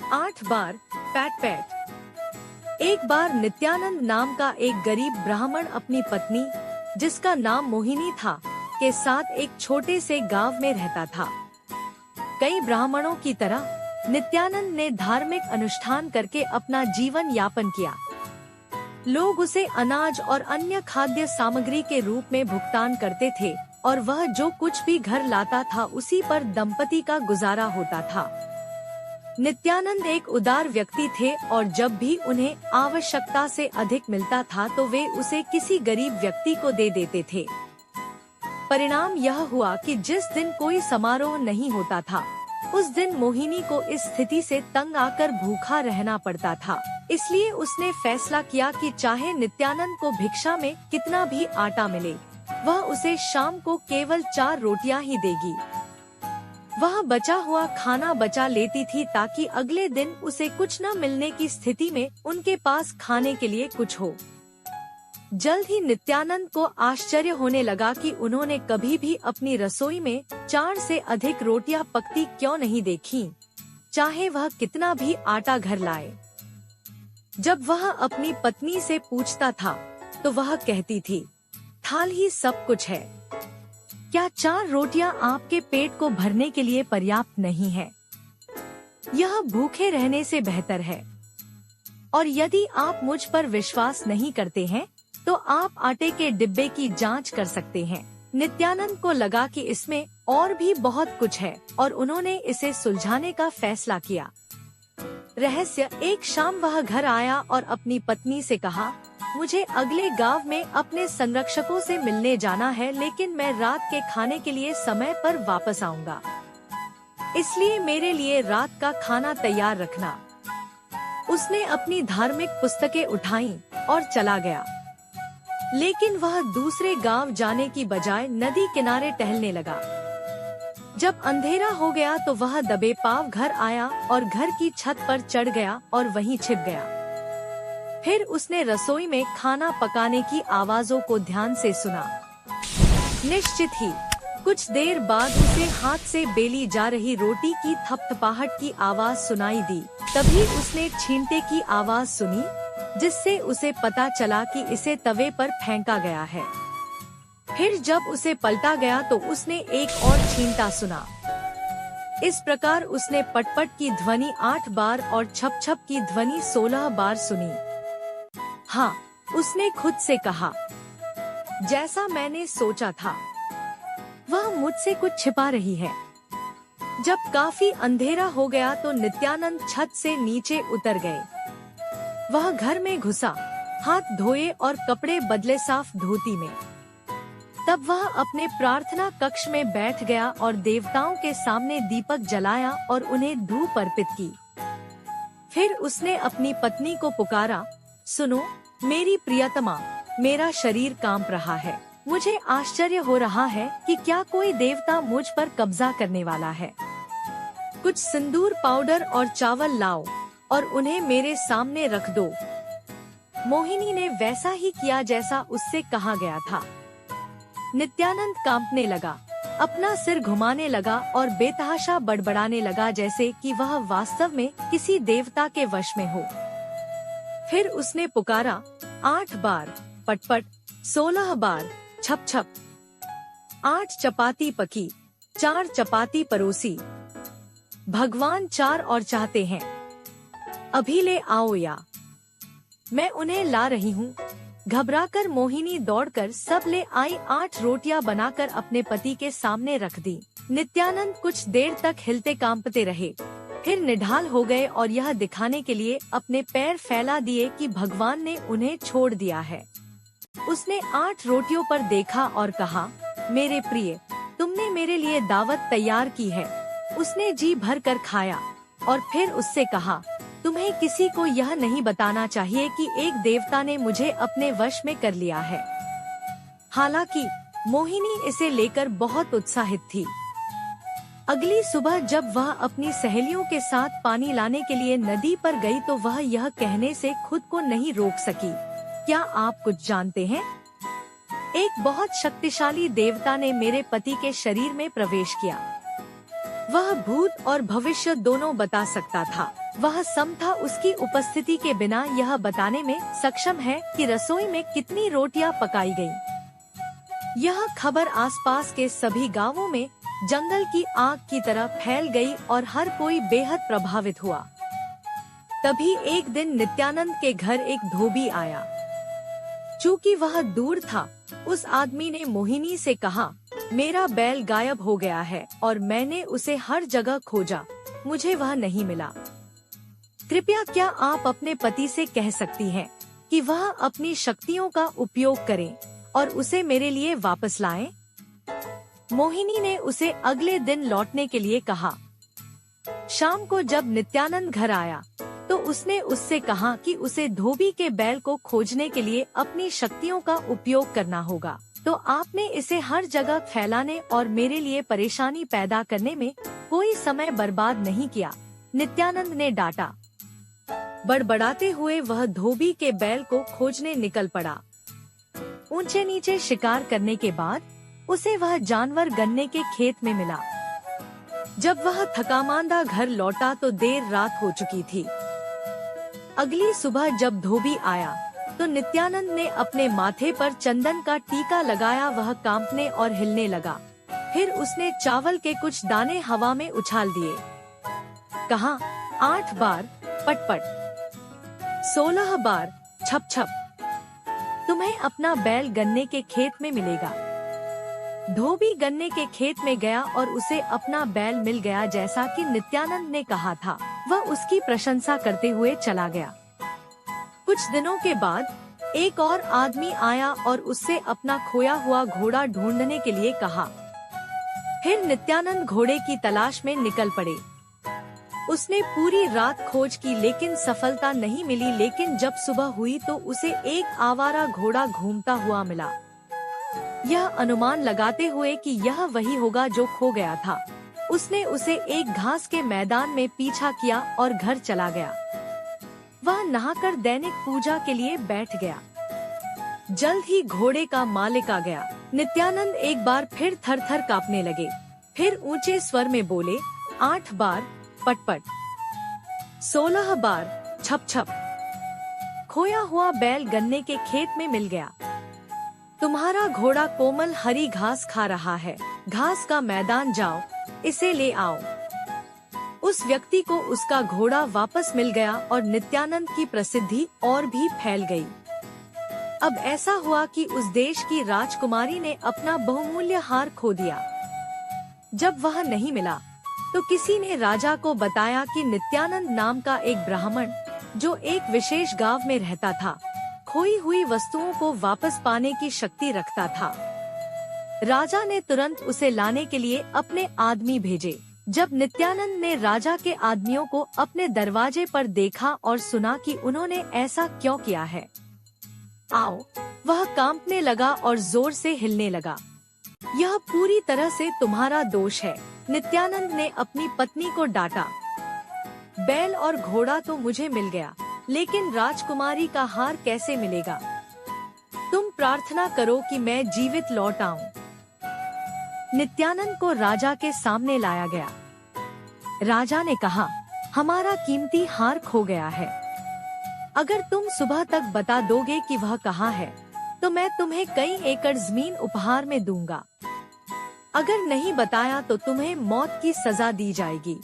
8 बार PAT PAT. एक बार नित्यानंद नाम का एक गरीब ब्राह्मण अपनी पत्नी, जिसका नाम मोहिनी था, के साथ एक छोटे से गांव में रहता था। कई ब्राह्मणों की तरह नित्यानंद ने धार्मिक अनुष्ठान करके अपना जीवन यापन किया। लोग उसे अनाज और अन्य खाद्य सामग्री के रूप में भुगतान करते थे और वह जो कुछ भी घर लाता था उसी पर दंपति का गुजारा होता था। नित्यानंद एक उदार व्यक्ति थे और जब भी उन्हें आवश्यकता से अधिक मिलता था तो वे उसे किसी गरीब व्यक्ति को दे देते थे। परिणाम यह हुआ कि जिस दिन कोई समारोह नहीं होता था, उस दिन मोहिनी को इस स्थिति से तंग आकर भूखा रहना पड़ता था। इसलिए उसने फैसला किया कि चाहे नित्यानंद को भिक्षा में कितना भी आटा मिले, वह उसे शाम को केवल 4 रोटियां ही देगी। वह बचा हुआ खाना बचा लेती थी ताकि अगले दिन उसे कुछ न मिलने की स्थिति में उनके पास खाने के लिए कुछ हो। जल्द ही नित्यानंद को आश्चर्य होने लगा कि उन्होंने कभी भी अपनी रसोई में 4 से अधिक रोटियां पकती क्यों नहीं देखी, चाहे वह कितना भी आटा घर लाए। जब वह अपनी पत्नी से पूछता था तो वह कहती थी, थाल ही सब कुछ है। क्या 4 रोटियां आपके पेट को भरने के लिए पर्याप्त नहीं है? यह भूखे रहने से बेहतर है। और यदि आप मुझ पर विश्वास नहीं करते हैं, तो आप आटे के डिब्बे की जांच कर सकते हैं। नित्यानंद को लगा कि इसमें और भी बहुत कुछ है और उन्होंने इसे सुलझाने का फैसला किया। रहस्य, एक शाम वह घर आया और अपनी पत्नी से कहा, मुझे अगले गांव में अपने संरक्षकों से मिलने जाना है, लेकिन मैं रात के खाने के लिए समय पर वापस आऊंगा, इसलिए मेरे लिए रात का खाना तैयार रखना। उसने अपनी धार्मिक पुस्तकें उठाईं और चला गया, लेकिन वह दूसरे गांव जाने की बजाय नदी किनारे टहलने लगा। जब अंधेरा हो गया तो वह दबे पांव घर आया और घर की छत पर चढ़ गया और वहीं छिप गया। फिर उसने रसोई में खाना पकाने की आवाजों को ध्यान से सुना। निश्चित ही कुछ देर बाद उसे हाथ से बेली जा रही रोटी की थपथपाहट की आवाज सुनाई दी। तभी उसने छींटे की आवाज सुनी, जिससे उसे पता चला कि इसे तवे पर फेंका गया है। फिर जब उसे पलटा गया तो उसने एक और छींटा सुना। इस प्रकार उसने पटपट की ध्वनि 8 बार और छप छप की ध्वनि 16 बार सुनी। हाँ, उसने खुद से कहा, जैसा मैंने सोचा था, वह मुझसे कुछ छिपा रही है। जब काफी अंधेरा हो गया तो नित्यानंद छत से नीचे उतर गए। वह घर में घुसा, हाथ धोए और कपड़े बदले साफ धोती में। तब वह अपने प्रार्थना कक्ष में बैठ गया और देवताओं के सामने दीपक जलाया और उन्हें धूप अर्पित की। फिर उसने अपनी पत्नी को पुकारा, सुनो मेरी प्रियतमा, मेरा शरीर कांप रहा है। मुझे आश्चर्य हो रहा है कि क्या कोई देवता मुझ पर कब्जा करने वाला है। कुछ सिंदूर पाउडर और चावल लाओ और उन्हें मेरे सामने रख दो। मोहिनी ने वैसा ही किया जैसा उससे कहा गया था। नित्यानंद कांपने लगा, अपना सिर घुमाने लगा और बेतहाशा बड़बड़ाने लगा जैसे कि वह वास्तव में किसी देवता के वश में हो। फिर उसने पुकारा, 8 बार पटपट, 16 बार छप छप। 8 चपाती पकी, 4 चपाती परोसी। भगवान 4 और चाहते हैं, अभी ले आओ या मैं उन्हें ला रही हूँ। घबराकर मोहिनी दौड़कर सब ले आई 8 रोटियां बनाकर अपने पति के सामने रख दी। नित्यानंद कुछ देर तक हिलते कांपते रहे, फिर निढाल हो गए और यह दिखाने के लिए अपने पैर फैला दिए कि भगवान ने उन्हें छोड़ दिया है। उसने 8 रोटियों पर देखा और कहा, मेरे प्रिय, तुमने मेरे लिए दावत तैयार की है। उसने जी भर कर खाया और फिर उससे कहा, तुम्हें किसी को यह नहीं बताना चाहिए कि एक देवता ने मुझे अपने वश में कर लिया है। हालांकि मोहिनी इसे लेकर बहुत उत्साहित थी। अगली सुबह जब वह अपनी सहेलियों के साथ पानी लाने के लिए नदी पर गई तो वह यह कहने से खुद को नहीं रोक सकी, क्या आप कुछ जानते हैं? एक बहुत शक्तिशाली देवता ने मेरे पति के शरीर में प्रवेश किया। वह भूत और भविष्य दोनों बता सकता था। वह सम था उसकी उपस्थिति के बिना यह बताने में सक्षम है कि रसोई में कितनी रोटियां पकाई गईं। यह खबर आसपास के सभी गांवों में जंगल की आग की तरह फैल गई और हर कोई बेहद प्रभावित हुआ। तभी एक दिन नित्यानंद के घर एक धोबी आया। चूँकि वह दूर था, उस आदमी ने मोहिनी से कहा, मेरा बैल गायब हो गया है और मैंने उसे हर जगह खोजा, मुझे वह नहीं मिला। कृपया क्या आप अपने पति से कह सकती हैं कि वह अपनी शक्तियों का उपयोग करें और उसे मेरे लिए वापस लाएं? मोहिनी ने उसे अगले दिन लौटने के लिए कहा। शाम को जब नित्यानंद घर आया तो उसने उससे कहा कि उसे धोबी के बैल को खोजने के लिए अपनी शक्तियों का उपयोग करना होगा, तो आपने इसे हर जगह फैलाने और मेरे लिए परेशानी पैदा करने में कोई समय बर्बाद नहीं किया। नित्यानंद ने डांटा। बड़बड़ाते हुए वह धोबी के बैल को खोजने निकल पड़ा। ऊंचे नीचे शिकार करने के बाद उसे वह जानवर गन्ने के खेत में मिला। जब वह थकामांदा घर लौटा तो देर रात हो चुकी थी। अगली सुबह जब धोबी आया तो नित्यानंद ने अपने माथे पर चंदन का टीका लगाया। वह कांपने और हिलने लगा। फिर उसने चावल के कुछ दाने हवा में उछाल दिए। कहा, 8 बार पटपट, 16 बार छप छप, तुम्हें अपना बैल गन्ने के खेत में मिलेगा। धोबी गन्ने के खेत में गया और उसे अपना बैल मिल गया जैसा कि नित्यानंद ने कहा था। वह उसकी प्रशंसा करते हुए चला गया। कुछ दिनों के बाद एक और आदमी आया और उससे अपना खोया हुआ घोड़ा ढूंढने के लिए कहा। फिर नित्यानंद घोड़े की तलाश में निकल पड़े। उसने पूरी रात खोज की लेकिन सफलता नहीं मिली। लेकिन जब सुबह हुई तो उसे एक आवारा घोड़ा घूमता हुआ मिला। यह अनुमान लगाते हुए कि यह वही होगा जो खो गया था, उसने उसे एक घास के मैदान में पीछा किया और घर चला गया। वह नहाकर दैनिक पूजा के लिए बैठ गया। जल्द ही घोड़े का मालिक आ गया। नित्यानंद एक बार फिर थर-थर कांपने लगे। फिर ऊंचे स्वर में बोले, 8 बार पटपट, 16 बार छप छप, खोया हुआ बैल गन्ने के खेत में मिल गया। तुम्हारा घोड़ा कोमल हरी घास खा रहा है, घास का मैदान जाओ, इसे ले आओ। उस व्यक्ति को उसका घोड़ा वापस मिल गया और नित्यानंद की प्रसिद्धि और भी फैल गई। अब ऐसा हुआ कि उस देश की राजकुमारी ने अपना बहुमूल्य हार खो दिया। जब वह नहीं मिला तो किसी ने राजा को बताया कि नित्यानंद नाम का एक ब्राह्मण, जो एक विशेष गांव में रहता था, खोई हुई वस्तुओं को वापस पाने की शक्ति रखता था। राजा ने तुरंत उसे लाने के लिए अपने आदमी भेजे। जब नित्यानंद ने राजा के आदमियों को अपने दरवाजे पर देखा और सुना कि उन्होंने ऐसा क्यों किया है, आओ, वह कांपने लगा और जोर से हिलने लगा। यह पूरी तरह से तुम्हारा दोष है। नित्यानंद ने अपनी पत्नी को डांटा। बैल और घोड़ा तो मुझे मिल गया, लेकिन राजकुमारी का हार कैसे मिलेगा? तुम प्रार्थना करो कि मैं जीवित लौट आऊं। नित्यानंद को राजा के सामने लाया गया। राजा ने कहा, हमारा कीमती हार खो गया है। अगर तुम सुबह तक बता दोगे कि वह कहाँ है, तो मैं तुम्हें कई एकड़ जमीन उपहार में दूंगा। अगर नहीं बताया तो तुम्हें मौत की सजा दी जाएगी।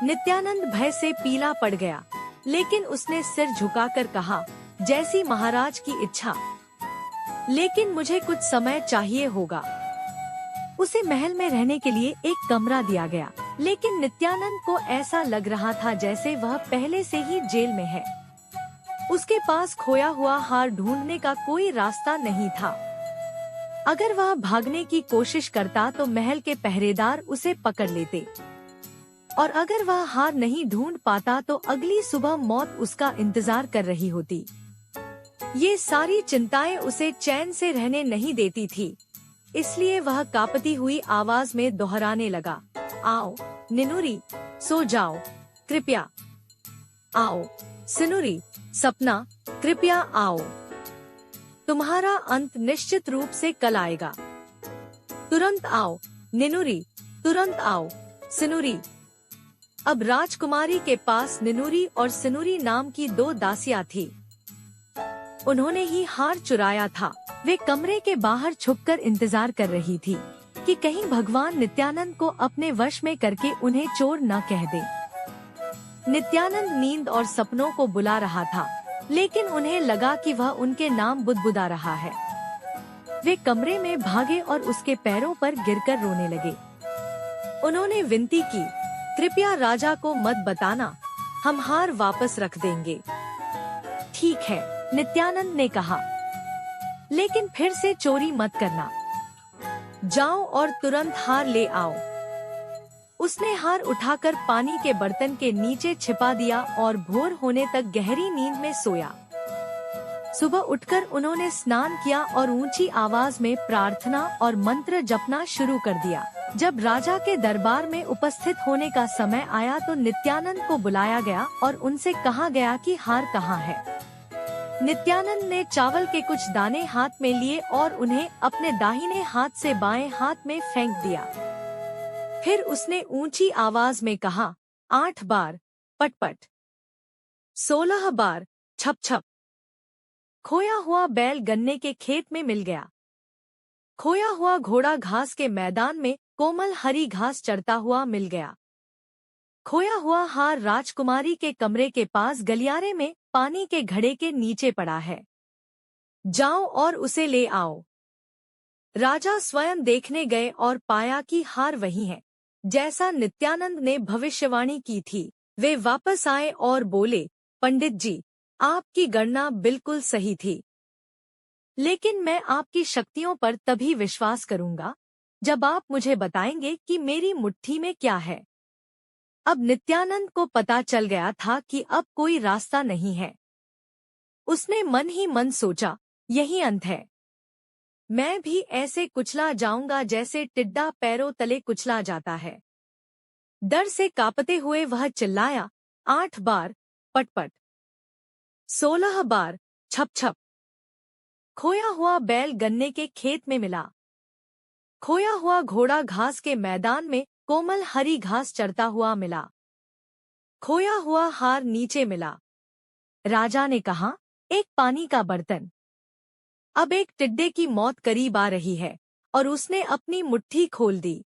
नित्यानंद भय से पीला पड़ गया, लेकिन उसने सिर झुकाकर कहा, जैसी महाराज की इच्छा, लेकिन मुझे कुछ समय चाहिए होगा। उसे महल में रहने के लिए एक कमरा दिया गया, लेकिन नित्यानंद को ऐसा लग रहा था जैसे वह पहले से ही जेल में है। उसके पास खोया हुआ हार ढूंढने का कोई रास्ता नहीं था। अगर वह भागने की कोशिश करता तो महल के पहरेदार उसे पकड़ लेते, और अगर वह हार नहीं ढूंढ पाता तो अगली सुबह मौत उसका इंतजार कर रही होती। ये सारी चिंताएं उसे चैन से रहने नहीं देती थी, इसलिए वह कांपती हुई आवाज में दोहराने लगा, आओ निनुरी, सो जाओ, कृपया आओ। सिनुरी, सपना, कृपया आओ। तुम्हारा अंत निश्चित रूप से कल आएगा। तुरंत आओ निनुरी, तुरंत आओ। सिनुरी, अब राजकुमारी के पास निनुरी और सिनुरी नाम की 2 दासियां थी। उन्होंने ही हार चुराया था। वे कमरे के बाहर छुपकर इंतजार कर रही थी कि कहीं भगवान नित्यानंद को अपने वश में करके उन्हें चोर न कह दे। नित्यानंद नींद और सपनों को बुला रहा था, लेकिन उन्हें लगा कि वह उनके नाम बुदबुदा रहा है। वे कमरे में भागे और उसके पैरों पर गिरकर रोने लगे। उन्होंने विनती की, कृपया राजा को मत बताना, हम हार वापस रख देंगे। ठीक है, नित्यानंद ने कहा, लेकिन फिर से चोरी मत करना। जाओ और तुरंत हार ले आओ। उसने हार उठाकर पानी के बर्तन के नीचे छिपा दिया और भोर होने तक गहरी नींद में सोया। सुबह उठकर उन्होंने स्नान किया और ऊंची आवाज में प्रार्थना और मंत्र जपना शुरू कर दिया। जब राजा के दरबार में उपस्थित होने का समय आया तो नित्यानंद को बुलाया गया और उनसे कहा गया कि हार कहाँ है। नित्यानंद ने चावल के कुछ दाने हाथ में लिए और उन्हें अपने दाहिने हाथ से बाएं हाथ में फेंक दिया। फिर उसने ऊंची आवाज में कहा, 8 बार पटपट, 16 बार छप छप। खोया हुआ बैल गन्ने के खेत में मिल गया। खोया हुआ घोड़ा घास के मैदान में कोमल हरी घास चरता हुआ मिल गया। खोया हुआ हार राजकुमारी के कमरे के पास गलियारे में पानी के घड़े के नीचे पड़ा है। जाओ और उसे ले आओ। राजा स्वयं देखने गए और पाया कि हार वही है, जैसा नित्यानंद ने भविष्यवाणी की थी। वे वापस आए और बोले, पंडित जी, आपकी गणना बिल्कुल सही थी, लेकिन मैं आपकी शक्तियों पर तभी विश्वास करूंगा जब आप मुझे बताएंगे कि मेरी मुट्ठी में क्या है। अब नित्यानंद को पता चल गया था कि अब कोई रास्ता नहीं है। उसने मन ही मन सोचा, यही अंत है। मैं भी ऐसे कुचला जाऊंगा जैसे टिड्डा पैरों तले कुचला जाता है। डर से कांपते हुए वह चिल्लाया, 8 बार पटपट, 16 बार छप छप। खोया हुआ बैल गन्ने के खेत में मिला। खोया हुआ घोड़ा घास के मैदान में कोमल हरी घास चरता हुआ मिला। खोया हुआ हार नीचे मिला। राजा ने कहा, एक पानी का बर्तन। अब एक टिड्डे की मौत करीब आ रही है और उसने अपनी मुट्ठी खोल दी।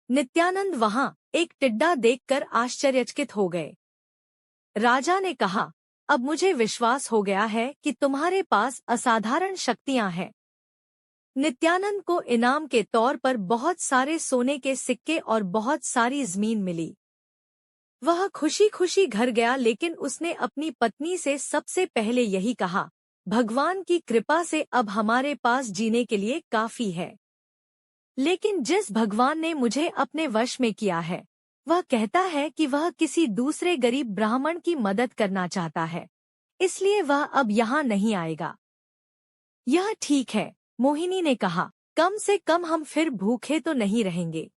नित्यानंद वहां एक टिड्डा देखकर आश्चर्यचकित हो गए। राजा ने कहा, अब मुझे विश्वास हो गया है कि तुम्हारे पास असाधारण शक्तियां हैं। नित्यानंद को इनाम के तौर पर बहुत सारे सोने के सिक्के और बहुत सारी जमीन मिली। वह खुशी खुशी घर गया, लेकिन उसने अपनी पत्नी से सबसे पहले यही कहा, भगवान की कृपा से अब हमारे पास जीने के लिए काफी है। लेकिन जिस भगवान ने मुझे अपने वश में किया है, वह कहता है कि वह किसी दूसरे गरीब ब्राह्मण की मदद करना चाहता है, इसलिए वह अब यहाँ नहीं आएगा। यह ठीक है, मोहिनी ने कहा, कम से कम हम फिर भूखे तो नहीं रहेंगे।